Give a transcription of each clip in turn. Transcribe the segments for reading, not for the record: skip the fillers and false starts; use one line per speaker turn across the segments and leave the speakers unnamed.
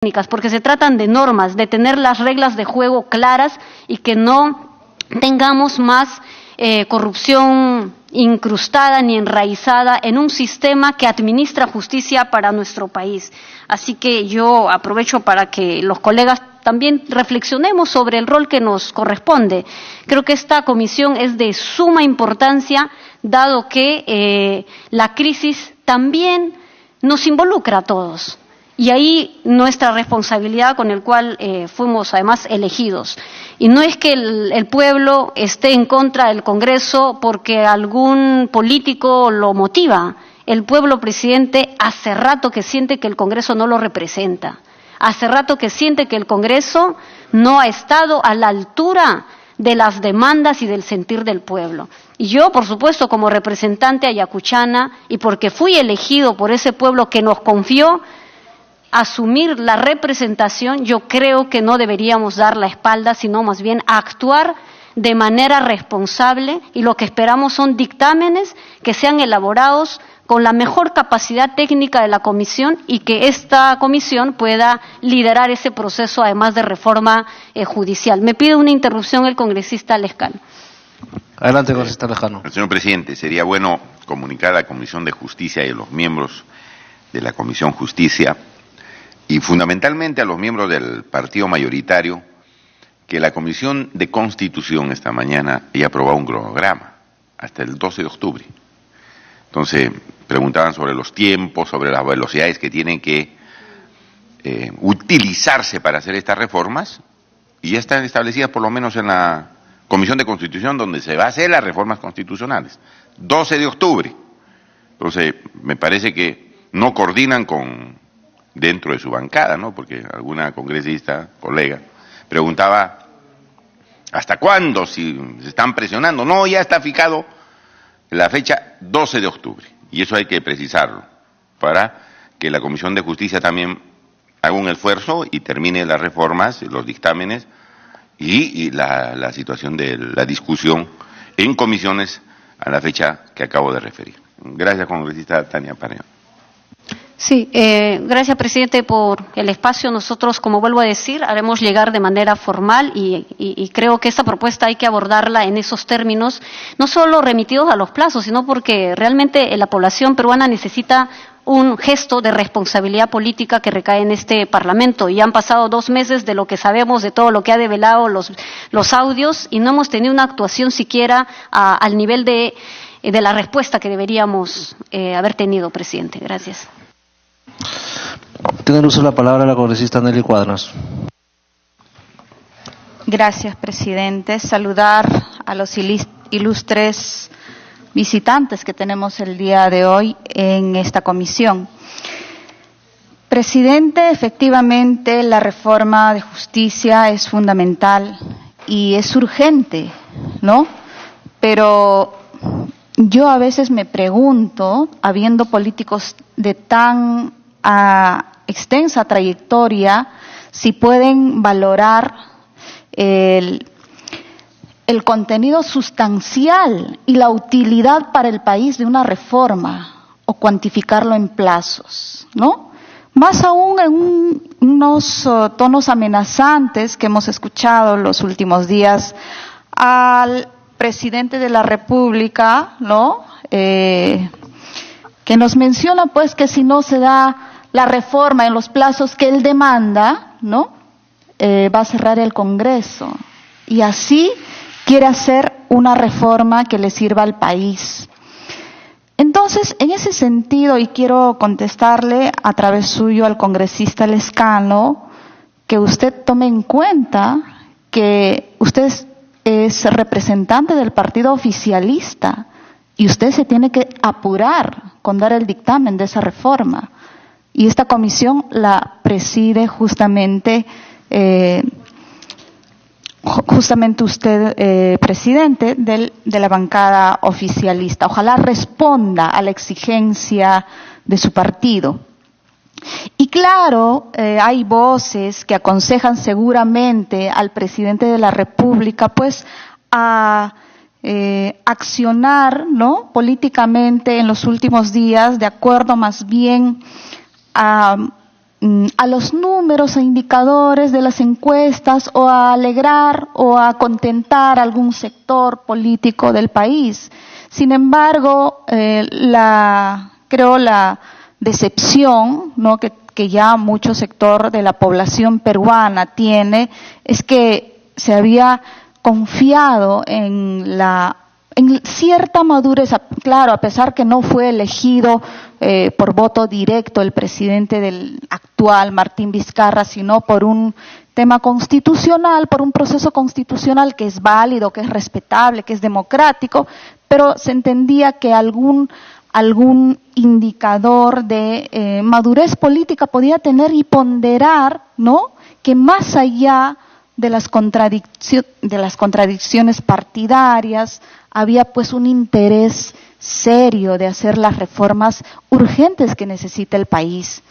técnicas, porque se tratan de normas, de tener las reglas de juego claras y que no tengamos más corrupción incrustada ni enraizada en un sistema que administra justicia para nuestro país. Así que yo aprovecho para que los colegas también reflexionemos sobre el rol que nos corresponde. Creo que esta comisión es de suma importancia, dado que la crisis también nos involucra a todos. Y ahí nuestra responsabilidad con el cual fuimos además elegidos. Y no es que el pueblo esté en contra del Congreso porque algún político lo motiva. El pueblo, presidente, hace rato que siente que el Congreso no lo representa. Hace rato que siente que el Congreso no ha estado a la altura de las demandas y del sentir del pueblo. Y yo, por supuesto, como representante ayacuchana, y porque fui elegido por ese pueblo que nos confió asumir la representación, yo creo que no deberíamos dar la espalda, sino más bien actuar de manera responsable, y lo que esperamos son dictámenes que sean elaborados con la mejor capacidad técnica de la comisión y que esta comisión pueda liderar ese proceso, además de reforma judicial. Me pide una interrupción el congresista Lescano.
Adelante, congresista Lescano.
Señor presidente, sería bueno comunicar a la Comisión de Justicia y a los miembros de la Comisión Justicia y fundamentalmente a los miembros del partido mayoritario que la Comisión de Constitución esta mañana ya aprobó un cronograma hasta el 12 de octubre. Entonces, preguntaban sobre los tiempos, sobre las velocidades que tienen que utilizarse para hacer estas reformas, y ya están establecidas por lo menos en la Comisión de Constitución, donde se va a hacer las reformas constitucionales. 12 de octubre. Entonces, me parece que no coordinan dentro de su bancada, ¿no? Porque alguna congresista, colega, preguntaba ¿hasta cuándo? Si se están presionando. No, ya está fijado la fecha 12 de octubre. Y eso hay que precisarlo, para que la Comisión de Justicia también haga un esfuerzo y termine las reformas, los dictámenes y la situación de la discusión en comisiones a la fecha que acabo de referir. Gracias, congresista Tania Pareo.
Sí, gracias, presidente, por el espacio. Nosotros, como vuelvo a decir, haremos llegar de manera formal y creo que esta propuesta hay que abordarla en esos términos, no solo remitidos a los plazos, sino porque realmente la población peruana necesita un gesto de responsabilidad política que recae en este Parlamento. Y han pasado 2 meses de lo que sabemos, de todo lo que ha develado los audios, y no hemos tenido una actuación siquiera al nivel de la respuesta que deberíamos haber tenido, presidente. Gracias.
Tiene el uso de la palabra la congresista Nelly Cuadras.
Gracias, presidente. Saludar a los ilustres visitantes que tenemos el día de hoy en esta comisión. Presidente, efectivamente la reforma de justicia es fundamental y es urgente, ¿no? Pero yo a veces me pregunto, habiendo políticos de tan extensa trayectoria, si pueden valorar el contenido sustancial y la utilidad para el país de una reforma o cuantificarlo en plazos, ¿no? Más aún en unos tonos amenazantes que hemos escuchado los últimos días al presidente de la República, ¿no? Que nos menciona pues que si no se da la reforma en los plazos que él demanda, ¿no? Va a cerrar el Congreso. Y así quiere hacer una reforma que le sirva al país. Entonces, en ese sentido, y quiero contestarle a través suyo al congresista Lescano, que usted tome en cuenta que usted es representante del partido oficialista y usted se tiene que apurar con dar el dictamen de esa reforma. Y esta comisión la preside justamente usted, presidente de la bancada oficialista. Ojalá responda a la exigencia de su partido. Y claro, hay voces que aconsejan seguramente al presidente de la República, pues, a accionar, ¿no?, políticamente en los últimos días, de acuerdo más bien a a los números e indicadores de las encuestas o a alegrar o a contentar algún sector político del país. Sin embargo, creo la decepción, ¿no?, que ya mucho sector de la población peruana tiene, es que se había confiado en cierta madurez, claro, a pesar que no fue elegido por voto directo el presidente del actual, Martín Vizcarra, sino por un tema constitucional, por un proceso constitucional que es válido, que es respetable, que es democrático, pero se entendía que algún indicador de madurez política podía tener y ponderar, ¿no?, que más allá de las contradicciones partidarias había pues un interés serio de hacer las reformas urgentes que necesita el país.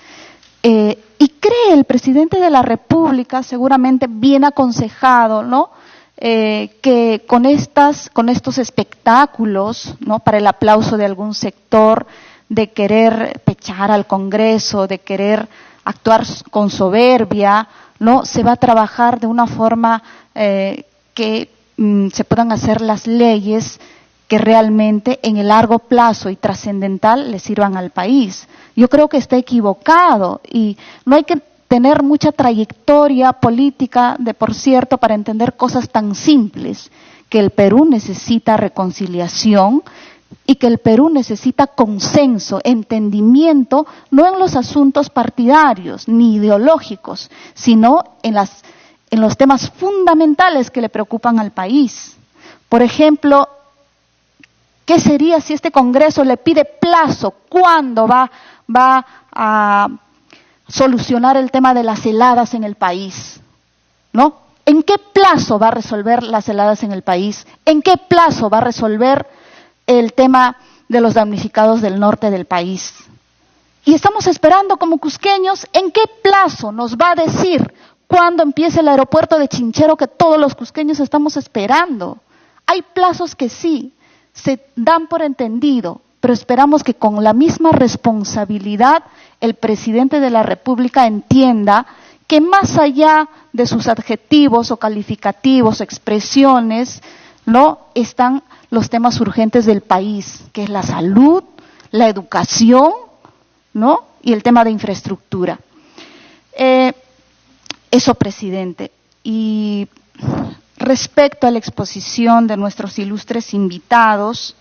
Y cree el presidente de la República, seguramente bien aconsejado, ¿no?, que con estos espectáculos, ¿no?, para el aplauso de algún sector, de querer pechar al Congreso, de querer actuar con soberbia, ¿no?, se va a trabajar de una forma que se puedan hacer las leyes que realmente en el largo plazo y trascendental le sirvan al país. Yo creo que está equivocado y no hay que tener mucha trayectoria política, por cierto, para entender cosas tan simples, que el Perú necesita reconciliación y que el Perú necesita consenso, entendimiento, no en los asuntos partidarios ni ideológicos, sino en los temas fundamentales que le preocupan al país. Por ejemplo, ¿qué sería si este Congreso le pide plazo? ¿Cuándo va a solucionar el tema de las heladas en el país? ¿No? ¿En qué plazo va a resolver las heladas en el país? ¿En qué plazo va a resolver el tema de los damnificados del norte del país? Y estamos esperando como cusqueños, ¿en qué plazo nos va a decir cuándo empiece el aeropuerto de Chinchero que todos los cusqueños estamos esperando? Hay plazos que sí, se dan por entendido, pero esperamos que con la misma responsabilidad el presidente de la República entienda que más allá de sus adjetivos o calificativos, expresiones, ¿no?, están los temas urgentes del país, que es la salud, la educación, ¿no?, y el tema de infraestructura. Eso, presidente. Y respecto a la exposición de nuestros ilustres invitados,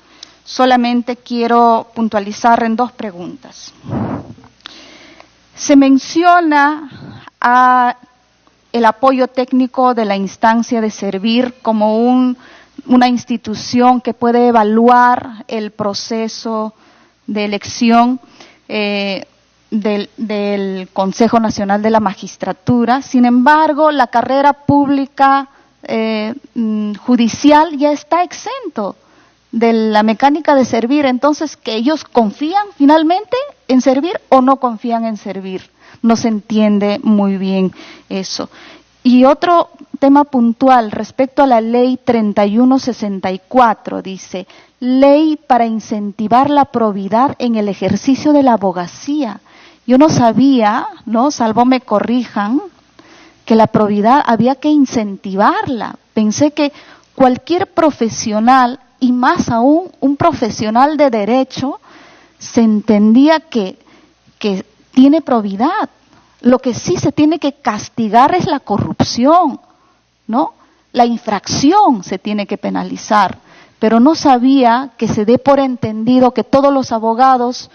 solamente quiero puntualizar en dos preguntas. Se menciona el apoyo técnico de la instancia de Servir como una institución que puede evaluar el proceso de elección del Consejo Nacional de la Magistratura. Sin embargo, la carrera pública judicial ya está exento de la mecánica de Servir. Entonces, ¿que ellos confían finalmente en Servir o no confían en Servir? No se entiende muy bien eso. Y otro tema puntual respecto a la ley 3164, dice, ley para incentivar la probidad en el ejercicio de la abogacía. Yo no sabía, ¿no?, salvo me corrijan, que la probidad había que incentivarla. Pensé que cualquier profesional, y más aún un profesional de derecho, se entendía que tiene probidad. Lo que sí se tiene que castigar es la corrupción, ¿no? La infracción se tiene que penalizar, pero no sabía que se dé por entendido que todos los abogados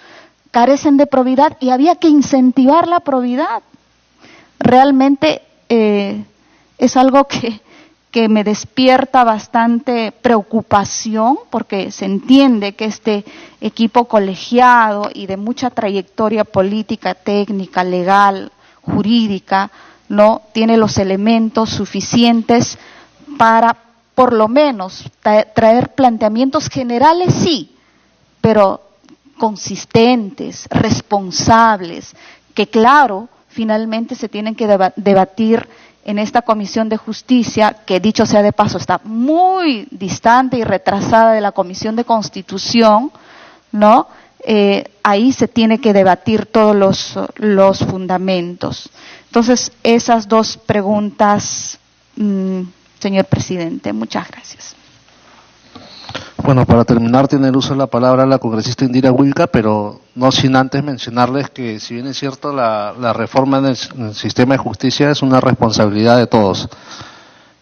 carecen de probidad y había que incentivar la probidad. Realmente es algo que me despierta bastante preocupación, porque se entiende que este equipo colegiado y de mucha trayectoria política, técnica, legal, jurídica, no tiene los elementos suficientes para, por lo menos, traer planteamientos generales, sí, pero consistentes, responsables, que claro, finalmente se tienen que debatir en esta Comisión de Justicia, que dicho sea de paso está muy distante y retrasada de la Comisión de Constitución, ¿no? ahí se tiene que debatir todos los fundamentos. Entonces, esas dos preguntas, señor presidente. Muchas gracias.
Bueno, para terminar tiene el uso de la palabra la congresista Indira Wilca, pero no sin antes mencionarles que si bien es cierto la reforma en el sistema de justicia es una responsabilidad de todos.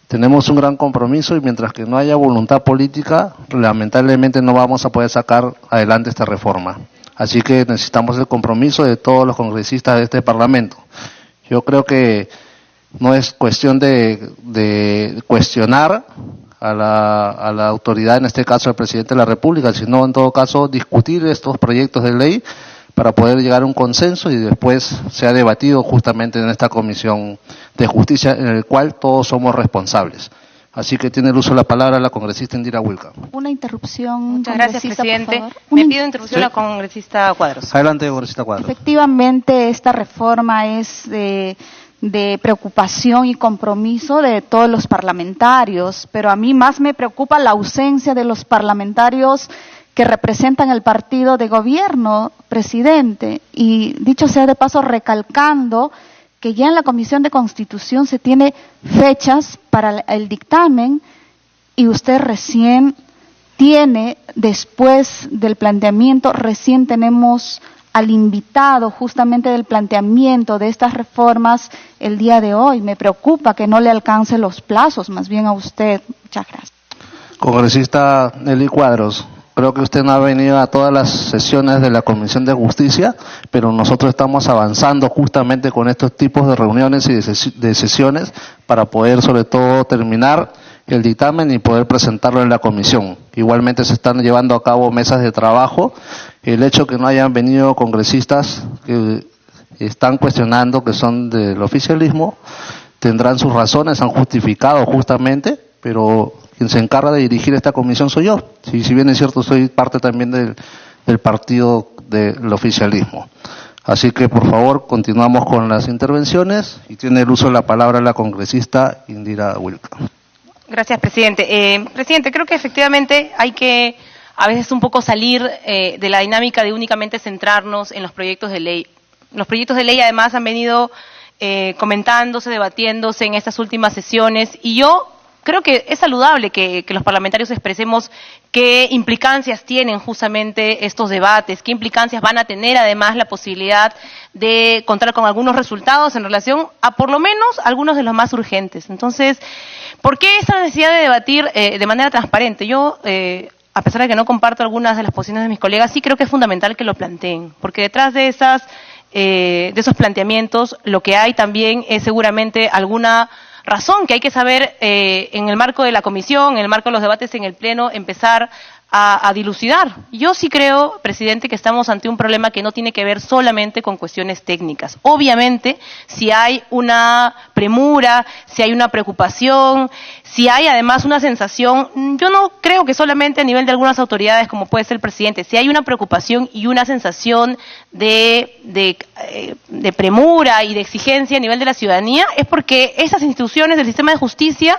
Tenemos un gran compromiso y mientras que no haya voluntad política, lamentablemente no vamos a poder sacar adelante esta reforma. Así que necesitamos el compromiso de todos los congresistas de este Parlamento. Yo creo que no es cuestión de cuestionar a la autoridad, en este caso al presidente de la República, sino en todo caso discutir estos proyectos de ley para poder llegar a un consenso y después sea debatido justamente en esta Comisión de Justicia, en el cual todos somos responsables. Así que tiene el uso de la palabra la congresista Indira Wilca.
Una interrupción.
Muchas gracias, presidente.
Por favor.
Me pido interrupción a la congresista Cuadros.
Adelante, congresista Cuadros.
Efectivamente, esta reforma es de preocupación y compromiso de todos los parlamentarios, pero a mí más me preocupa la ausencia de los parlamentarios que representan el partido de gobierno, presidente. Y dicho sea de paso, recalcando que ya en la Comisión de Constitución se tiene fechas para el dictamen y usted recién tiene, después del planteamiento, recién tenemos al invitado justamente del planteamiento de estas reformas el día de hoy. Me preocupa que no le alcance los plazos, más bien a usted. Muchas gracias.
Congresista Nelly Cuadros, creo que usted no ha venido a todas las sesiones de la Comisión de Justicia, pero nosotros estamos avanzando justamente con estos tipos de reuniones y de sesiones para poder sobre todo terminar el dictamen y poder presentarlo en la comisión. Igualmente se están llevando a cabo mesas de trabajo. El hecho que no hayan venido congresistas que están cuestionando, que son del oficialismo, tendrán sus razones, han justificado justamente, pero quien se encarga de dirigir esta comisión soy yo. Si bien es cierto, soy parte también del partido del oficialismo. Así que, por favor, continuamos con las intervenciones y tiene el uso de la palabra la congresista Indira Wilca.
Gracias, presidente. Presidente, creo que efectivamente hay que a veces un poco salir de la dinámica de únicamente centrarnos en los proyectos de ley. Los proyectos de ley además han venido comentándose, debatiéndose en estas últimas sesiones y yo creo que es saludable que los parlamentarios expresemos qué implicancias tienen justamente estos debates, qué implicancias van a tener además la posibilidad de contar con algunos resultados en relación a por lo menos algunos de los más urgentes. Entonces, ¿por qué esa necesidad de debatir de manera transparente? Yo, a pesar de que no comparto algunas de las posiciones de mis colegas, sí creo que es fundamental que lo planteen, porque detrás de esos planteamientos lo que hay también es seguramente alguna razón que hay que saber en el marco de la comisión, en el marco de los debates en el Pleno, empezar a dilucidar. Yo sí creo, presidente, que estamos ante un problema que no tiene que ver solamente con cuestiones técnicas. Obviamente, si hay una premura, si hay una preocupación, si hay además una sensación, yo no creo que solamente a nivel de algunas autoridades como puede ser el presidente, si hay una preocupación y una sensación de premura y de exigencia a nivel de la ciudadanía, es porque esas instituciones del sistema de justicia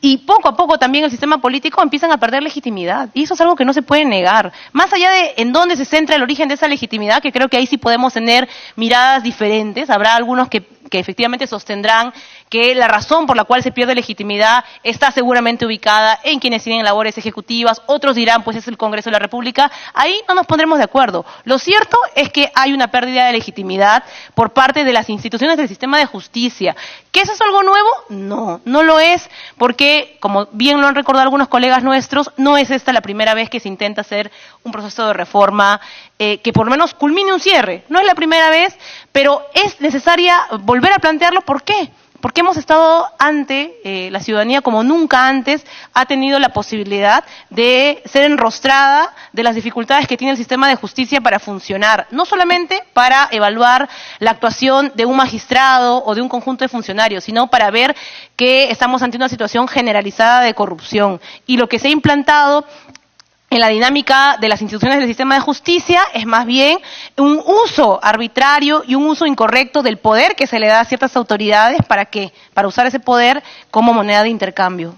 y poco a poco también el sistema político empiezan a perder legitimidad. Y eso es algo que no se puede negar. Más allá de en dónde se centra el origen de esa legitimidad, que creo que ahí sí podemos tener miradas diferentes, habrá algunos que efectivamente sostendrán que la razón por la cual se pierde legitimidad está seguramente ubicada en quienes tienen labores ejecutivas, otros dirán pues es el Congreso de la República, ahí no nos pondremos de acuerdo. Lo cierto es que hay una pérdida de legitimidad por parte de las instituciones del sistema de justicia. ¿Que eso es algo nuevo? No, no lo es, porque como bien lo han recordado algunos colegas nuestros, no es esta la primera vez que se intenta hacer un proceso de reforma que por lo menos culmine un cierre. No es la primera vez, pero es necesaria volver a plantearlo. ¿Por qué? Porque hemos estado ante la ciudadanía como nunca antes ha tenido la posibilidad de ser enrostrada de las dificultades que tiene el sistema de justicia para funcionar, no solamente para evaluar la actuación de un magistrado o de un conjunto de funcionarios, sino para ver que estamos ante una situación generalizada de corrupción. Y lo que se ha implantado en la dinámica de las instituciones del sistema de justicia es más bien un uso arbitrario y un uso incorrecto del poder que se le da a ciertas autoridades. ¿Para qué? Para usar ese poder como moneda de intercambio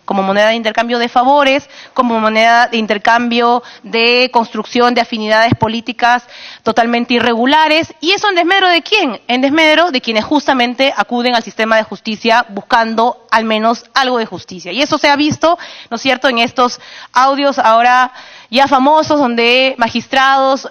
de favores, como moneda de intercambio de construcción de afinidades políticas totalmente irregulares. ¿Y eso en desmedro de quién? En desmedro de quienes justamente acuden al sistema de justicia buscando al menos algo de justicia. Y eso se ha visto, ¿no es cierto?, en estos audios ahora ya famosos, donde magistrados,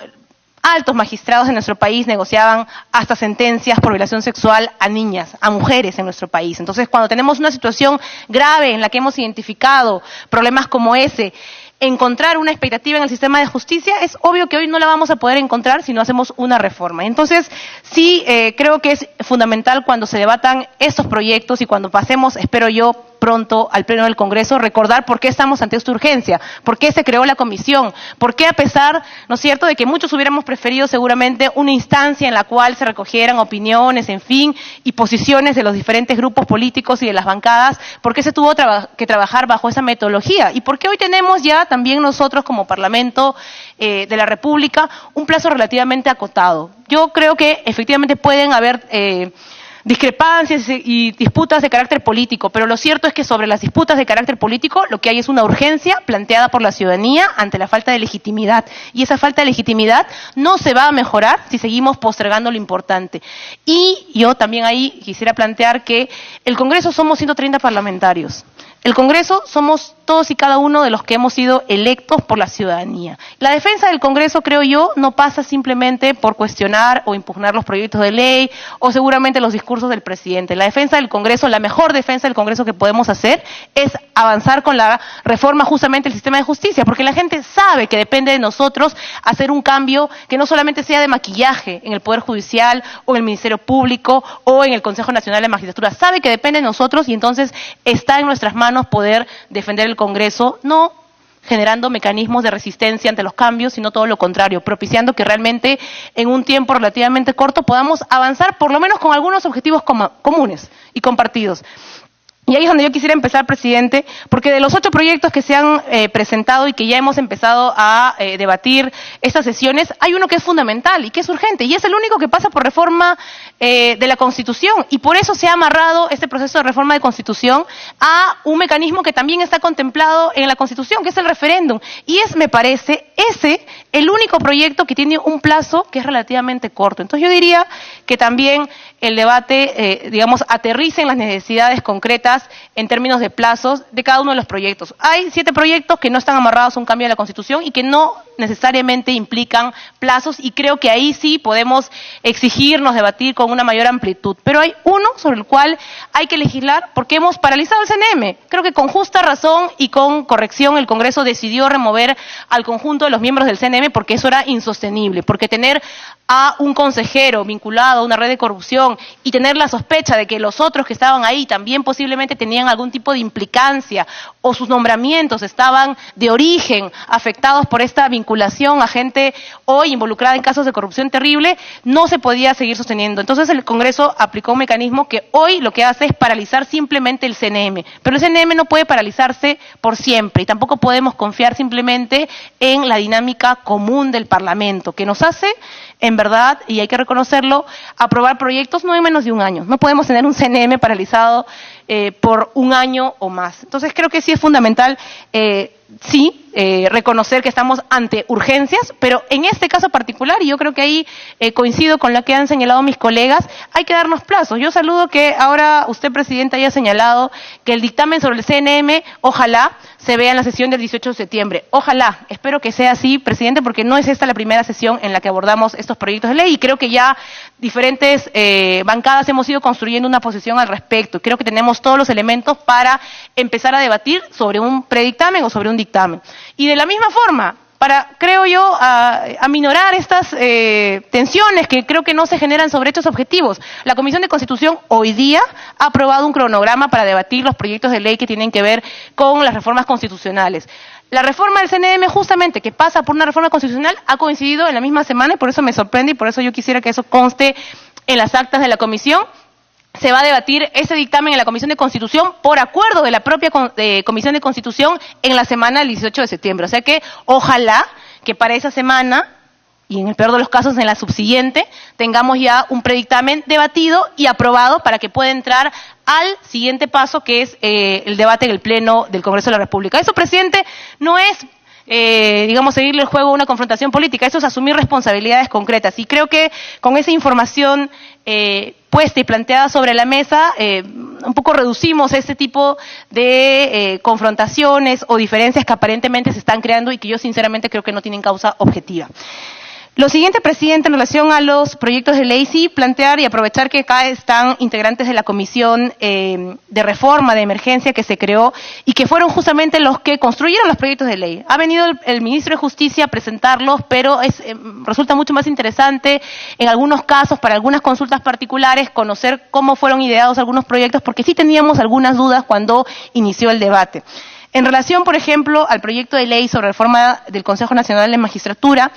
altos magistrados en nuestro país negociaban hasta sentencias por violación sexual a niñas, a mujeres en nuestro país. Entonces, cuando tenemos una situación grave en la que hemos identificado problemas como ese, encontrar una expectativa en el sistema de justicia, es obvio que hoy no la vamos a poder encontrar si no hacemos una reforma. Entonces, sí, creo que es fundamental cuando se debatan estos proyectos y cuando pasemos, espero yo, pronto al Pleno del Congreso, recordar por qué estamos ante esta urgencia, por qué se creó la comisión, por qué a pesar, ¿no es cierto?, de que muchos hubiéramos preferido seguramente una instancia en la cual se recogieran opiniones, en fin, y posiciones de los diferentes grupos políticos y de las bancadas, por qué se tuvo que trabajar bajo esa metodología y por qué hoy tenemos ya también nosotros como Parlamento de la República un plazo relativamente acotado. Yo creo que efectivamente pueden haber discrepancias y disputas de carácter político, pero lo cierto es que sobre las disputas de carácter político lo que hay es una urgencia planteada por la ciudadanía ante la falta de legitimidad, y esa falta de legitimidad no se va a mejorar si seguimos postergando lo importante. Y yo también ahí quisiera plantear que el Congreso somos 130 parlamentarios. El Congreso somos todos y cada uno de los que hemos sido electos por la ciudadanía. La defensa del Congreso, creo yo, no pasa simplemente por cuestionar o impugnar los proyectos de ley o seguramente los discursos del presidente. La defensa del Congreso, la mejor defensa del Congreso que podemos hacer es avanzar con la reforma justamente del sistema de justicia, porque la gente sabe que depende de nosotros hacer un cambio que no solamente sea de maquillaje en el Poder Judicial o en el Ministerio Público o en el Consejo Nacional de Magistratura. Sabe que depende de nosotros y entonces está en nuestras manos poder defender el Congreso, no generando mecanismos de resistencia ante los cambios, sino todo lo contrario, propiciando que realmente en un tiempo relativamente corto podamos avanzar por lo menos con algunos objetivos comunes y compartidos. Y ahí es donde yo quisiera empezar, presidente, porque de los 8 proyectos que se han presentado y que ya hemos empezado a debatir estas sesiones, hay uno que es fundamental y que es urgente, y es el único que pasa por reforma de la Constitución, y por eso se ha amarrado este proceso de reforma de Constitución a un mecanismo que también está contemplado en la Constitución, que es el referéndum, y es, me parece, ese el único proyecto que tiene un plazo que es relativamente corto. Entonces yo diría que también el debate, digamos, aterrice en las necesidades concretas en términos de plazos de cada uno de los proyectos. Hay 7 proyectos que no están amarrados a un cambio de la Constitución y que no necesariamente implican plazos, y creo que ahí sí podemos exigirnos debatir con una mayor amplitud. Pero hay uno sobre el cual hay que legislar porque hemos paralizado el CNM. Creo que con justa razón y con corrección el Congreso decidió remover al conjunto de los miembros del CNM porque eso era insostenible, porque tener a un consejero vinculado a una red de corrupción y tener la sospecha de que los otros que estaban ahí también posiblemente tenían algún tipo de implicancia o sus nombramientos estaban de origen afectados por esta vinculación a gente hoy involucrada en casos de corrupción terrible, no se podía seguir sosteniendo. Entonces el Congreso aplicó un mecanismo que hoy lo que hace es paralizar simplemente el CNM, pero el CNM no puede paralizarse por siempre y tampoco podemos confiar simplemente en la dinámica común del Parlamento, que nos hace, en verdad, y hay que reconocerlo, aprobar proyectos no en menos de un año. No podemos tener un CNM paralizado por un año o más. Entonces creo que sí es fundamental, reconocer que estamos ante urgencias, pero en este caso particular, y yo creo que ahí coincido con lo que han señalado mis colegas, hay que darnos plazos. Yo saludo que ahora usted, presidente, haya señalado que el dictamen sobre el CNM, ojalá, se vea en la sesión del 18 de septiembre. Ojalá, espero que sea así, presidente, porque no es esta la primera sesión en la que abordamos estos proyectos de ley, y creo que ya diferentes bancadas hemos ido construyendo una posición al respecto. Creo que tenemos todos los elementos para empezar a debatir sobre un predictamen o sobre un dictamen. Y de la misma forma, para, creo yo, aminorar estas tensiones que creo que no se generan sobre estos objetivos, la Comisión de Constitución hoy día ha aprobado un cronograma para debatir los proyectos de ley que tienen que ver con las reformas constitucionales. La reforma del CNM, justamente, que pasa por una reforma constitucional, ha coincidido en la misma semana, y por eso me sorprende y por eso yo quisiera que eso conste en las actas de la comisión, se va a debatir ese dictamen en la Comisión de Constitución por acuerdo de la propia Comisión de Constitución en la semana del 18 de septiembre. O sea que ojalá que para esa semana, y en el peor de los casos en la subsiguiente, tengamos ya un predictamen debatido y aprobado para que pueda entrar al siguiente paso, que es el debate en el Pleno del Congreso de la República. Eso, presidente, no es digamos, seguirle el juego a una confrontación política, eso es asumir responsabilidades concretas. Y creo que con esa información puesta y planteada sobre la mesa, un poco reducimos ese tipo de confrontaciones o diferencias que aparentemente se están creando y que yo sinceramente creo que no tienen causa objetiva. Lo siguiente, presidente, en relación a los proyectos de ley, sí plantear y aprovechar que acá están integrantes de la Comisión de Reforma de Emergencia que se creó y que fueron justamente los que construyeron los proyectos de ley. Ha venido el ministro de Justicia a presentarlos, pero resulta mucho más interesante en algunos casos, para algunas consultas particulares, conocer cómo fueron ideados algunos proyectos, porque sí teníamos algunas dudas cuando inició el debate. En relación, por ejemplo, al proyecto de ley sobre reforma del Consejo Nacional de Magistratura,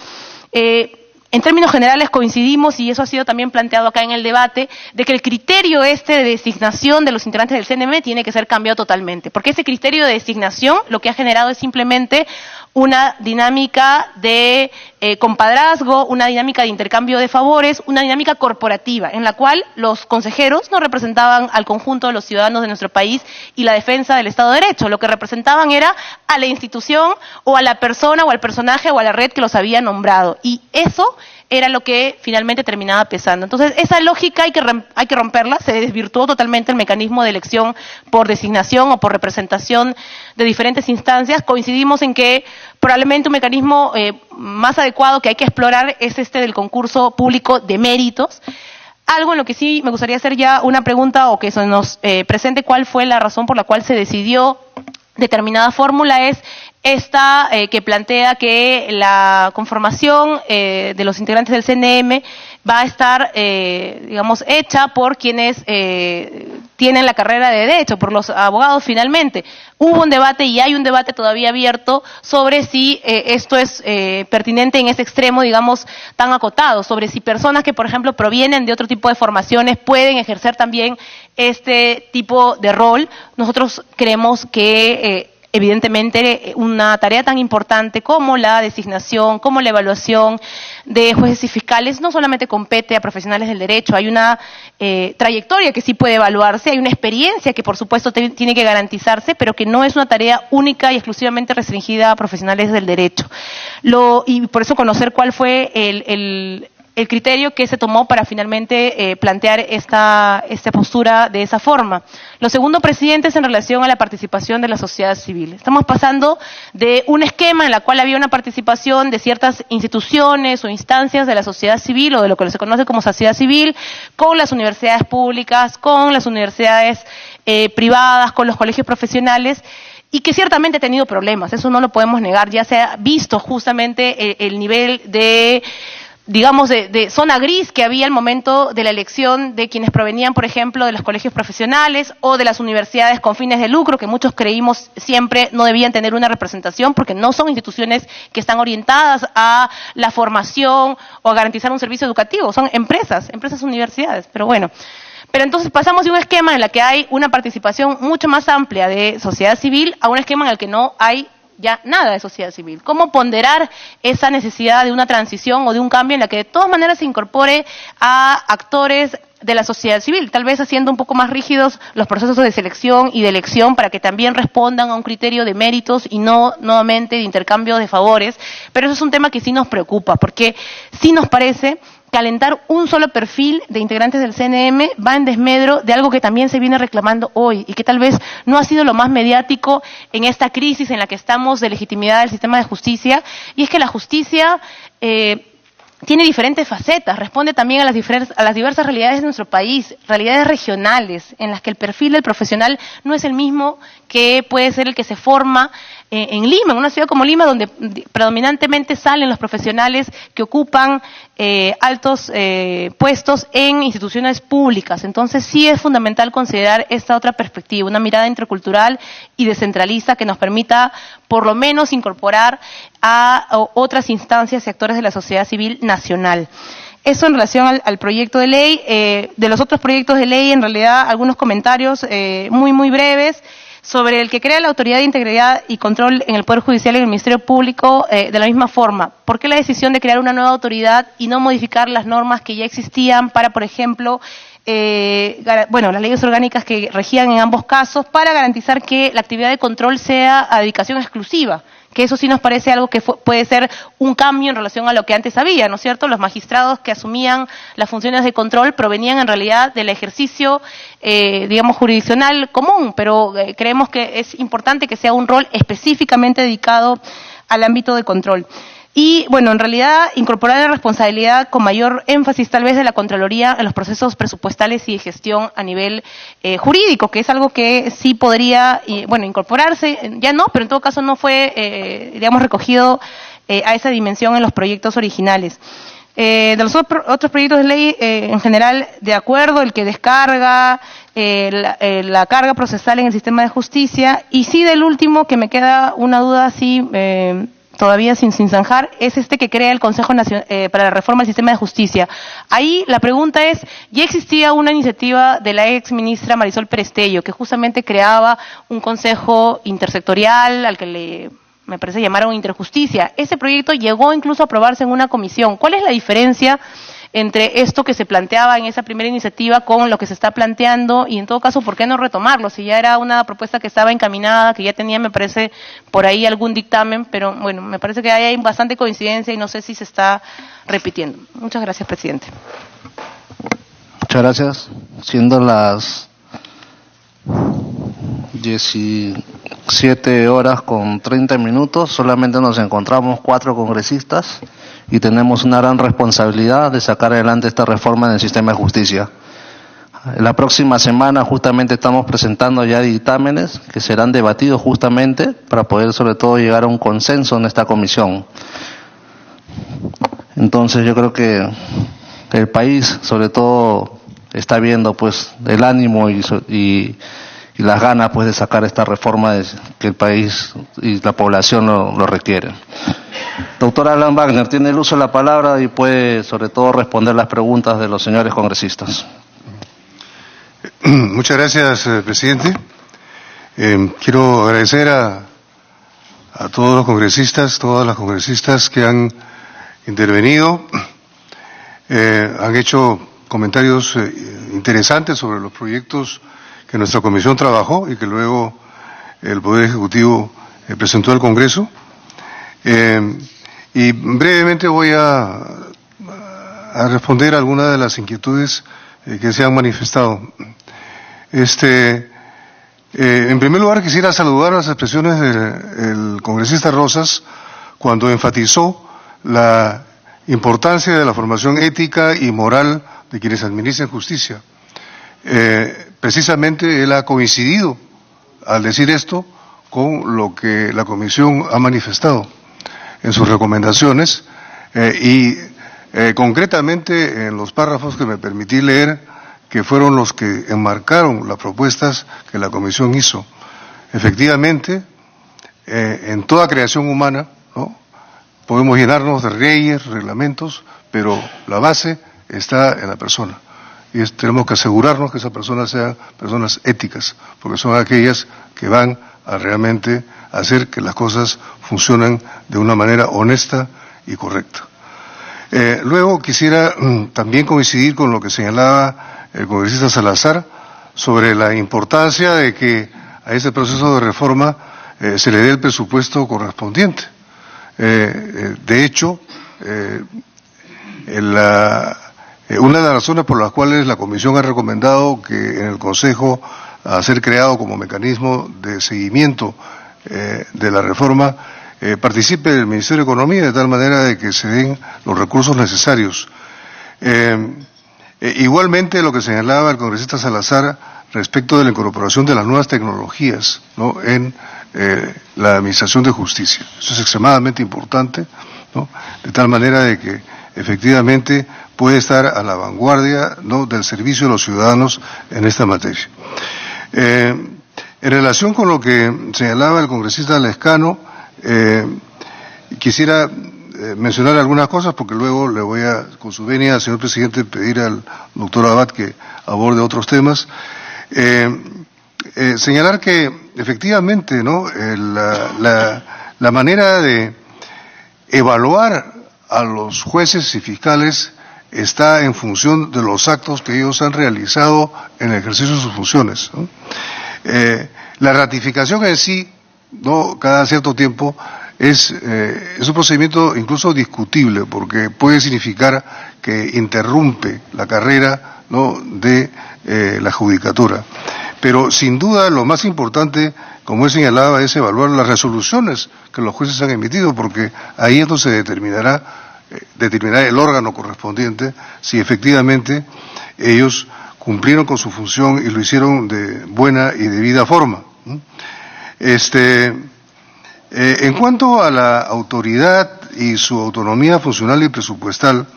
en términos generales coincidimos, y eso ha sido también planteado acá en el debate, de que el criterio de designación de los integrantes del CNM tiene que ser cambiado totalmente, porque ese criterio de designación lo que ha generado es simplemente una dinámica de compadrazgo, una dinámica de intercambio de favores, una dinámica corporativa, en la cual los consejeros no representaban al conjunto de los ciudadanos de nuestro país y la defensa del Estado de Derecho. Lo que representaban era a la institución o a la persona o al personaje o a la red que los había nombrado. Y eso era lo que finalmente terminaba pesando. Entonces, esa lógica hay que romperla. Se desvirtuó totalmente el mecanismo de elección por designación o por representación de diferentes instancias. Coincidimos en que probablemente un mecanismo más adecuado que hay que explorar es este del concurso público de méritos. Algo en lo que sí me gustaría hacer ya una pregunta, o que se nos presente cuál fue la razón por la cual se decidió determinada fórmula, es esta que plantea que la conformación de los integrantes del CNM va a estar, digamos, hecha por quienes tienen la carrera de Derecho, por los abogados finalmente. Hubo un debate y hay un debate todavía abierto sobre si esto es pertinente en ese extremo, digamos, tan acotado, sobre si personas que, por ejemplo, provienen de otro tipo de formaciones pueden ejercer también este tipo de rol. Nosotros creemos que evidentemente una tarea tan importante como la designación, como la evaluación de jueces y fiscales, no solamente compete a profesionales del derecho, hay una trayectoria que sí puede evaluarse, hay una experiencia que por supuesto tiene que garantizarse, pero que no es una tarea única y exclusivamente restringida a profesionales del derecho. Y por eso conocer cuál fue el criterio que se tomó para finalmente plantear esta postura de esa forma. Lo segundo, presidente, es en relación a la participación de la sociedad civil. Estamos pasando de un esquema en el cual había una participación de ciertas instituciones o instancias de la sociedad civil, o de lo que se conoce como sociedad civil, con las universidades públicas, con las universidades privadas, con los colegios profesionales, y que ciertamente ha tenido problemas, eso no lo podemos negar. Ya se ha visto justamente el nivel de, digamos, de zona gris que había al momento de la elección de quienes provenían, por ejemplo, de los colegios profesionales o de las universidades con fines de lucro, que muchos creímos siempre no debían tener una representación porque no son instituciones que están orientadas a la formación o a garantizar un servicio educativo, son empresas universidades, pero bueno. Pero entonces pasamos de un esquema en el que hay una participación mucho más amplia de sociedad civil a un esquema en el que no hay ya nada de sociedad civil. ¿Cómo ponderar esa necesidad de una transición o de un cambio en la que de todas maneras se incorpore a actores de la sociedad civil, tal vez haciendo un poco más rígidos los procesos de selección y de elección para que también respondan a un criterio de méritos y no nuevamente de intercambio de favores? Pero eso es un tema que sí nos preocupa, porque sí nos parece que alentar un solo perfil de integrantes del CNM va en desmedro de algo que también se viene reclamando hoy y que tal vez no ha sido lo más mediático en esta crisis en la que estamos de legitimidad del sistema de justicia, y es que la justicia tiene diferentes facetas, responde también a las diversas realidades de nuestro país, realidades regionales, en las que el perfil del profesional no es el mismo que puede ser el que se forma en Lima, en una ciudad como Lima, donde predominantemente salen los profesionales que ocupan altos puestos en instituciones públicas. Entonces sí es fundamental considerar esta otra perspectiva, una mirada intercultural y descentralista que nos permita por lo menos incorporar a otras instancias y actores de la sociedad civil nacional. Eso en relación al proyecto de ley. De los otros proyectos de ley, en realidad, algunos comentarios muy breves. Sobre el que crea la Autoridad de Integridad y Control en el Poder Judicial y en el Ministerio Público, de la misma forma. ¿Por qué la decisión de crear una nueva autoridad y no modificar las normas que ya existían para, por ejemplo, las leyes orgánicas que regían en ambos casos, para garantizar que la actividad de control sea a dedicación exclusiva? Que eso sí nos parece algo que puede ser un cambio en relación a lo que antes había, ¿no es cierto? Los magistrados que asumían las funciones de control provenían en realidad del ejercicio, jurisdiccional común, pero creemos que es importante que sea un rol específicamente dedicado al ámbito de control. Y, bueno, en realidad, incorporar la responsabilidad con mayor énfasis, tal vez, de la Contraloría en los procesos presupuestales y de gestión a nivel jurídico, que es algo que sí podría, incorporarse, ya no, pero en todo caso no fue, recogido a esa dimensión en los proyectos originales. De los otros proyectos de ley, en general, de acuerdo, el que descarga la carga procesal en el sistema de justicia, y sí del último, que me queda una duda así, todavía sin zanjar, es este que crea el Consejo Nacional para la Reforma del Sistema de Justicia. Ahí la pregunta es, ya existía una iniciativa de la ex ministra Marisol Perestello, que justamente creaba un consejo intersectorial al que me parece llamaron Interjusticia. Ese proyecto llegó incluso a aprobarse en una comisión. ¿Cuál es la diferencia entre esto que se planteaba en esa primera iniciativa con lo que se está planteando? Y en todo caso, ¿por qué no retomarlo? Si ya era una propuesta que estaba encaminada, que ya tenía, me parece, por ahí algún dictamen, pero bueno, me parece que hay bastante coincidencia y no sé si se está repitiendo. Muchas gracias, presidente.
Muchas gracias. Siendo las 17:30, solamente nos encontramos 4 congresistas y tenemos una gran responsabilidad de sacar adelante esta reforma en el sistema de justicia. La próxima semana justamente estamos presentando ya dictámenes que serán debatidos justamente para poder sobre todo llegar a un consenso en esta comisión. Entonces yo creo que el país sobre todo está viendo pues el ánimo y las ganas pues de sacar esta reforma que el país y la población lo requieren. Doctora Alan Wagner, tiene el uso de la palabra y puede sobre todo responder las preguntas de los señores congresistas.
Muchas gracias, presidente. Quiero agradecer a todos los congresistas, todas las congresistas que han intervenido, han hecho comentarios interesantes sobre los proyectos que nuestra comisión trabajó y que luego el Poder Ejecutivo presentó al Congreso. Y brevemente voy a responder a algunas de las inquietudes que se han manifestado. En primer lugar, quisiera saludar las expresiones del congresista Rosas cuando enfatizó la importancia de la formación ética y moral de quienes administran justicia. Precisamente él ha coincidido al decir esto con lo que la Comisión ha manifestado en sus recomendaciones y concretamente en los párrafos que me permití leer, que fueron los que enmarcaron las propuestas que la Comisión hizo. Efectivamente, en toda creación humana, ¿no?, podemos llenarnos de leyes, reglamentos, pero la base está en la persona. Y tenemos que asegurarnos que esas personas sean personas éticas, porque son aquellas que van a realmente hacer que las cosas funcionen de una manera honesta y correcta. Luego quisiera también coincidir con lo que señalaba el congresista Salazar sobre la importancia de que a este proceso de reforma se le dé el presupuesto correspondiente. De hecho, una de las razones por las cuales la Comisión ha recomendado que en el Consejo a ser creado como mecanismo de seguimiento de la reforma participe el Ministerio de Economía, de tal manera de que se den los recursos necesarios. Igualmente lo que señalaba el congresista Salazar respecto de la incorporación de las nuevas tecnologías, ¿no?, en la administración de justicia. Eso es extremadamente importante, ¿no?, de tal manera de que efectivamente puede estar a la vanguardia, ¿no?, del servicio a los ciudadanos en esta materia. En relación con lo que señalaba el congresista Lescano, quisiera mencionar algunas cosas porque luego le voy a, con su venia, señor presidente, pedir al doctor Abad que aborde otros temas. Señalar que efectivamente, ¿no? La manera de evaluar a los jueces y fiscales está en función de los actos que ellos han realizado en el ejercicio de sus funciones, ¿no? La ratificación en sí, ¿no? Cada cierto tiempo es un procedimiento incluso discutible porque puede significar que interrumpe la carrera, ¿no? de la judicatura. Pero sin duda lo más importante, como él señalaba, es evaluar las resoluciones que los jueces han emitido, porque ahí es donde se determinará el órgano correspondiente si efectivamente ellos cumplieron con su función y lo hicieron de buena y debida forma. En cuanto a la autoridad y su autonomía funcional y presupuestal,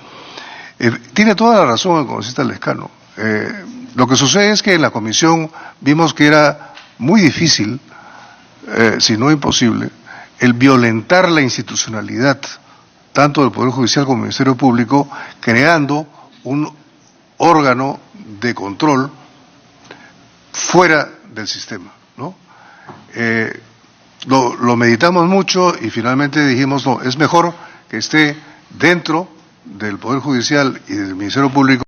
tiene toda la razón el congresista Lescano. Lo que sucede es que en la comisión vimos que era muy difícil, si no imposible, el violentar la institucionalidad, tanto del Poder Judicial como del Ministerio Público, creando un órgano de control fuera del sistema, ¿no? Lo meditamos mucho y finalmente dijimos, no, es mejor que esté dentro del Poder Judicial y del Ministerio Público